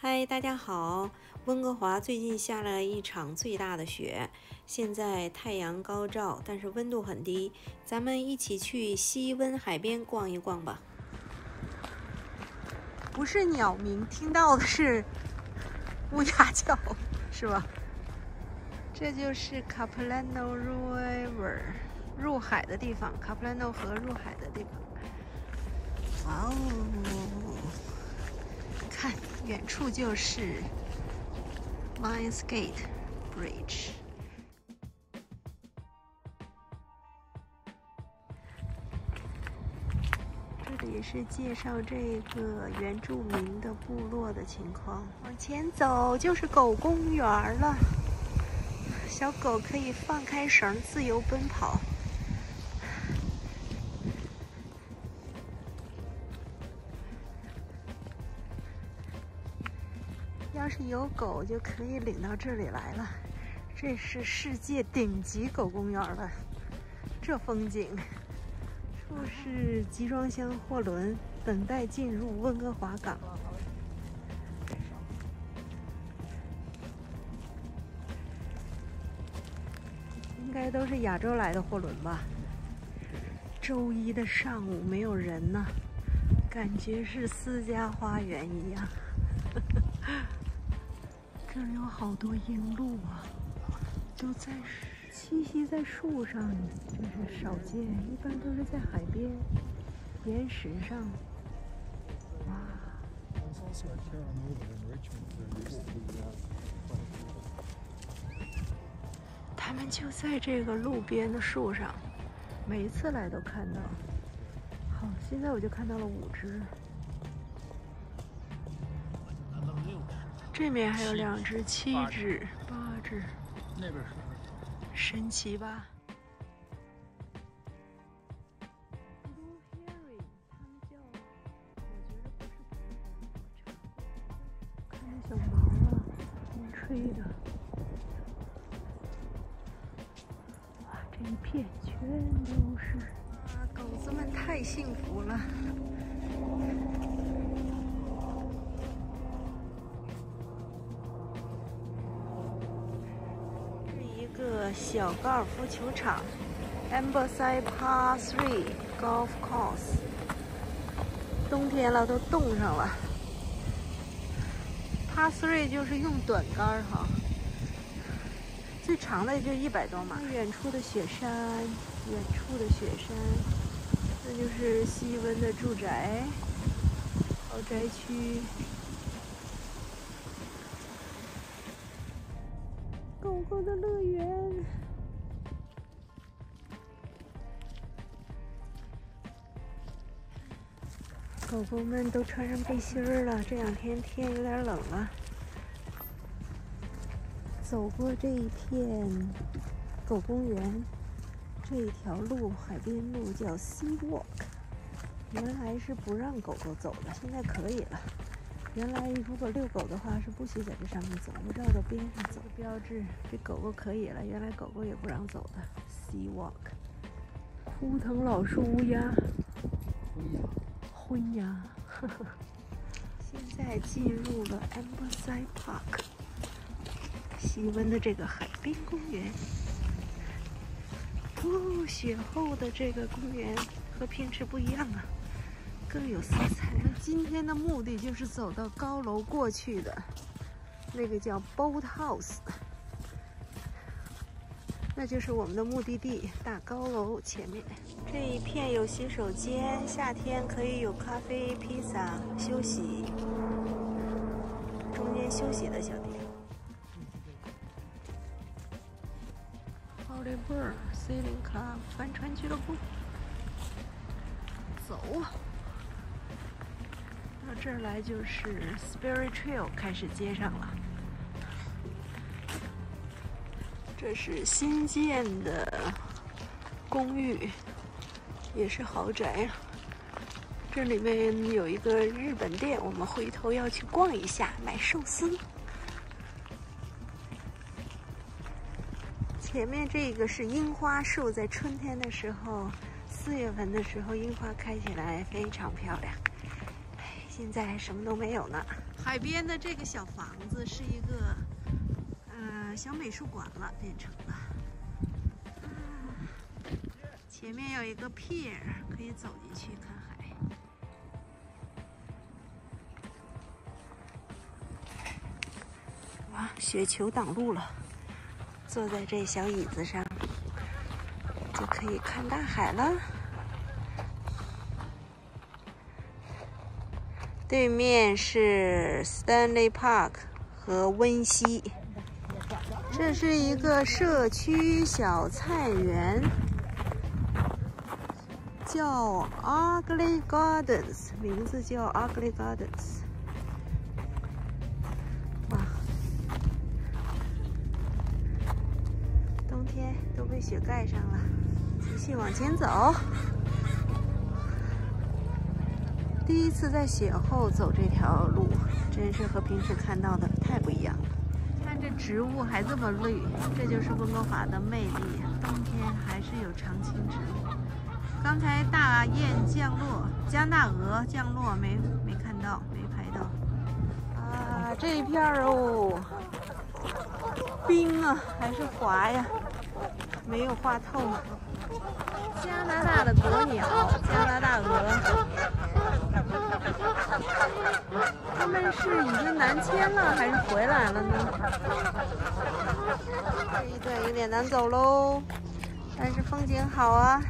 嗨，大家好！温哥华最近下了一场最大的雪，现在太阳高照，但是温度很低。咱们一起去西温海边逛一逛吧。不是鸟鸣，听到的是乌鸦叫，是吧？这就是 Capilano River 入海的地方 ，Capilano 河入海的地方。哇哦！看，远处就是 Lionsgate Bridge。这里是介绍这个原住民的部落的情况。往前走就是狗公园了，小狗可以放开绳自由奔跑。要是有狗，就可以领到这里来了。这是世界顶级狗公园了，这风景。处是集装箱货轮，等待进入温哥华港。应该都是亚洲来的货轮吧。周一的上午没有人呢，感觉是私家花园一样。这儿有好多鹰鹿啊，都在栖息在树上，就是少见，一般都是在海边、岩石上。哇！他们就在这个路边的树上，每一次来都看到。好，现在我就看到了5只。这面还有2只、7只、8只，那边是神奇吧？看那小毛啊，风吹的，哇，这一片全都是啊！狗子们太幸福了。一个小高尔夫球场 ，Ambleside Par 3 Golf Course。冬天了，都冻上了。Par 3就是用短杆哈，最长的也就100多码。远处的雪山，远处的雪山，那就是西温的住宅、豪宅区。狗狗的乐园，狗狗们都穿上背心儿了。这2天天有点冷了。走过这一片狗公园，这一条路，海边路叫 Sea Walk， 原来是不让狗狗走的，现在可以了。原来如果遛狗的话是不许在这上面走，绕到边上走。标志，这狗狗可以了，原来狗狗也不让走的。Sea Walk， 枯藤老树乌鸦，昏鸦，呵呵。现在进入了 Ambleside Park， 西温的这个海滨公园。哦，雪后的这个公园和平时不一样啊。更有色彩了。今天的目的就是走到高楼过去的那个叫 Boat House， 那就是我们的目的地，大高楼前面。这一片有洗手间，夏天可以有咖啡、披萨、休息，中间休息的小地方。Holiday Bird Sailing Club 帆船俱乐部，走。到这儿来就是 Spirit Trail 开始接上了。这是新建的公寓，也是豪宅。这里面有一个日本店，我们回头要去逛一下，买寿司。前面这个是樱花树，在春天的时候，4月份的时候，樱花开起来非常漂亮。现在什么都没有呢。海边的这个小房子是一个小美术馆了，变成了。前面有一个 pier， 可以走进去看海。哇，雪球挡路了，坐在这小椅子上就可以看大海了。对面是 Stanley Park 和温溪。这是一个社区小菜园，叫 Ugly Gardens， 名字叫 Ugly Gardens。哇，冬天都被雪盖上了，继续往前走。第一次在雪后走这条路，真是和平时看到的太不一样了。看这植物还这么绿，这就是温哥华的魅力。冬天还是有常青植物。刚才大雁降落，加拿大鹅降落没看到，没拍到。啊，这一片哦，冰啊还是滑呀，没有滑透。加拿大的国鸟，加拿大鹅。他们是已经南迁了，还是回来了呢？这一段有点难走喽，但是风景好啊。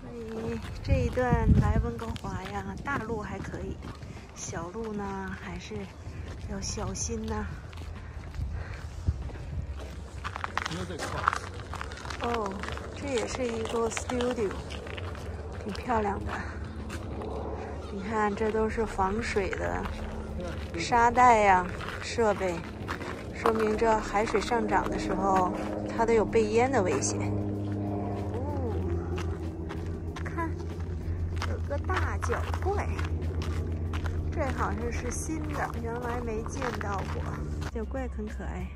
所以这一段来温哥华呀，大路还可以，小路呢还是要小心呐。哦，这也是一个 studio， 挺漂亮的。你看，这都是防水的沙袋呀、设备，说明这海水上涨的时候，它都有被淹的危险。哦，看，有个大脚怪，这好像是新的，原来没见到过。脚怪很可爱。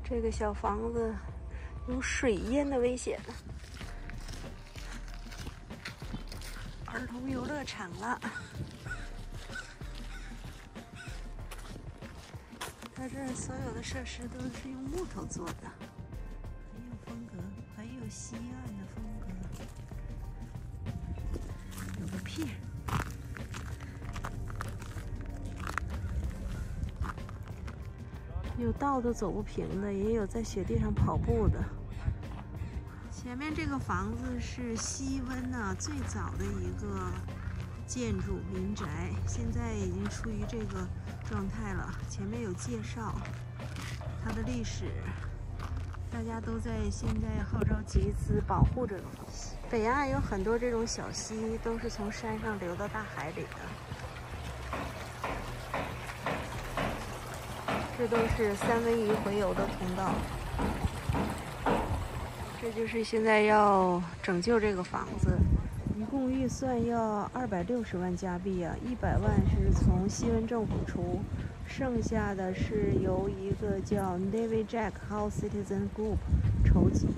这个小房子有水淹的危险呢。儿童游乐场了，它这所有的设施都是用木头做的，很有风格，很有西岸的风格。有个pier。有道都走不平的，也有在雪地上跑步的。前面这个房子是西温最早的一个建筑民宅，现在已经处于这个状态了。前面有介绍它的历史，大家都在现在号召集资保护这个。北岸有很多这种小溪，都是从山上流到大海里的。这都是三文鱼洄游的通道。这就是现在要拯救这个房子，一共预算要260万加币啊，100万是从西温政府出，剩下的是由一个叫 Navy Jack House Citizen Group 筹集。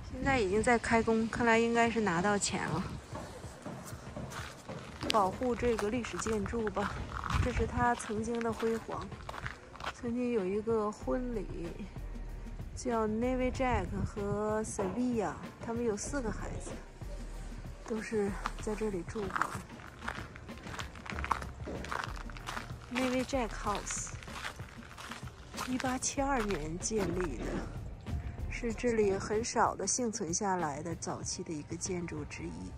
现在已经在开工，看来应该是拿到钱了。保护这个历史建筑吧。这是他曾经的辉煌。曾经有一个婚礼，叫 Navy Jack 和 Sevilla， 他们有4个孩子，都是在这里住过。Navy Jack House， 1872年建立的，是这里很少的幸存下来的早期的一个建筑之一。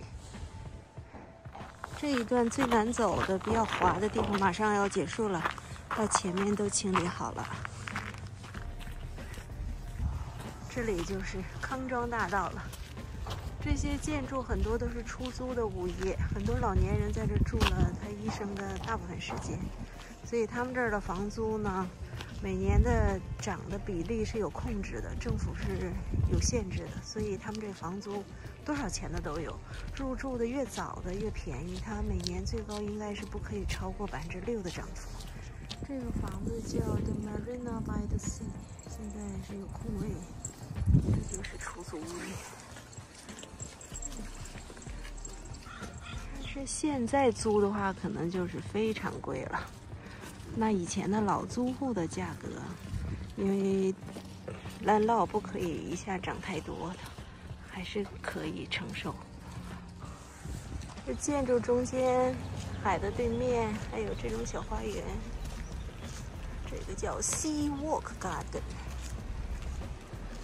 这一段最难走的、比较滑的地方马上要结束了，到前面都清理好了。这里就是康庄大道了。这些建筑很多都是出租的物业，很多老年人在这住了他一生的大部分时间，所以他们这儿的房租呢，每年的涨的比例是有控制的，政府是有限制的，所以他们这房租多少钱的都有，入住的越早的越便宜，它每年最高应该是不可以超过6%的涨幅。这个房子叫 The Marina by the Sea， 现在是有空位。这就是出租屋里。但是现在租的话，可能就是非常贵了。那以前的老租户的价格，因为烂烙不可以一下涨太多的，还是可以承受。这建筑中间，海的对面还有这种小花园，这个叫 Sea Walk Garden。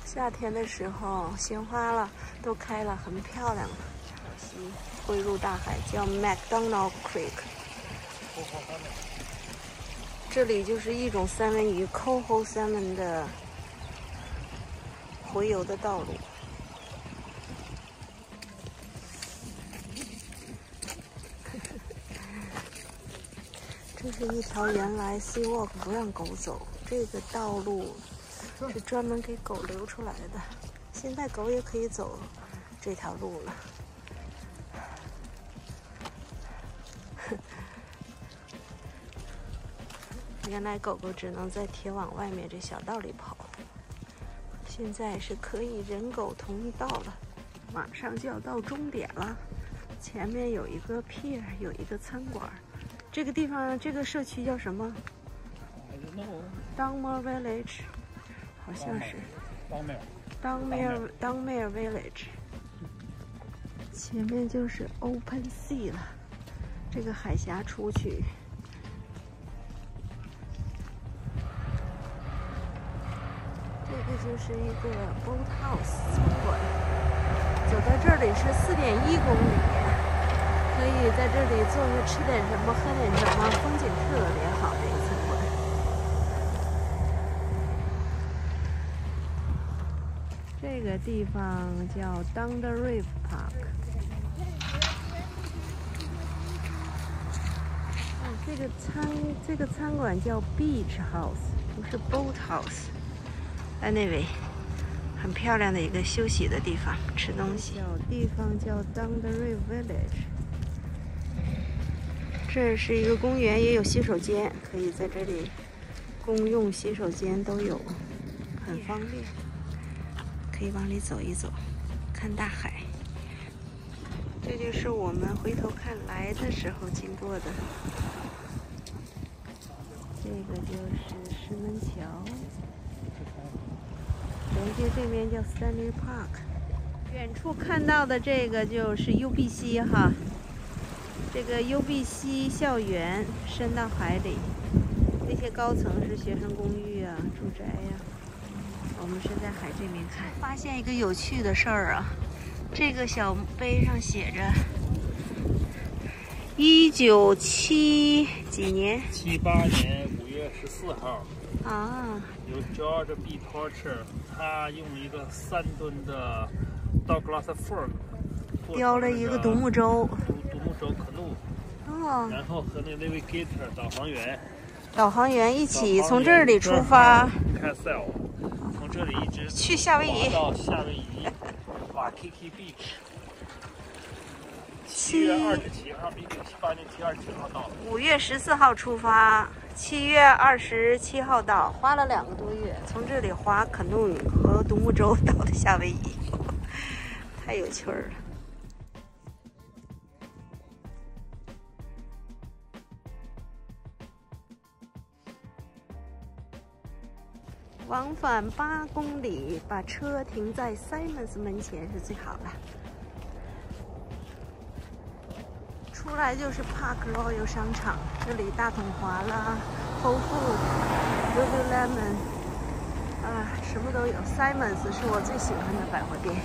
夏天的时候，鲜花了都开了，很漂亮的。溪汇入大海，叫 McDonald Creek。这里就是一种三文鱼 Coho Salmon 的洄游的道路。这是一条原来 Sea Walk 不让狗走，这个道路是专门给狗留出来的。现在狗也可以走这条路了。原来狗狗只能在铁网外面这小道里跑，现在是可以人狗同一道了。马上就要到终点了，前面有一个 pier， 有一个餐馆。这个地方，这个社区叫什么 ？Dongmere Village， 好像是 Dongmere Village。前面就是 Open Sea 了，这个海峡出去。这就是一个 boat house 餐馆，走到这里是4.1公里，可以在这里坐着吃点什么，喝点什么，风景特别好。这个餐馆，这个地方叫 Down the Reef Park。这个餐馆叫 Beach House， 不是 Boat House。Anyway， 很漂亮的一个休息的地方，吃东西。小地方叫 Down the Reef Village。这是一个公园，也有洗手间，可以在这里公用洗手间都有，很方便。可以往里走一走，看大海。这就是我们回头看来的时候经过的。这个就是石门桥。连接这边叫 Stanley Park， 远处看到的这个就是 UBC 哈，这个 UBC 校园伸到海里，那些高层是学生公寓啊、住宅呀。我们是在海这边看，发现一个有趣的事儿啊，这个小碑上写着1978年78年5月14号啊，有 George B. Torcher， 他用一个3吨的 Douglas Fir 标了一个独木舟可怒，然后和那 Navigator 导航员一起从这里出发，从这里一直去夏威夷到夏威夷Waikiki Beach。7月27号，1978年7月27号到，5月14号出发，7月27号到，花了2个多月，从这里划可努和独木舟到的夏威夷，太有趣了。往返8公里，把车停在 Simons 门前是最好的。出来就是 Park Royal 商场，这里大统华啦、Whole Foods、Lululemon 啊，什么都有。Simons 是我最喜欢的百货店。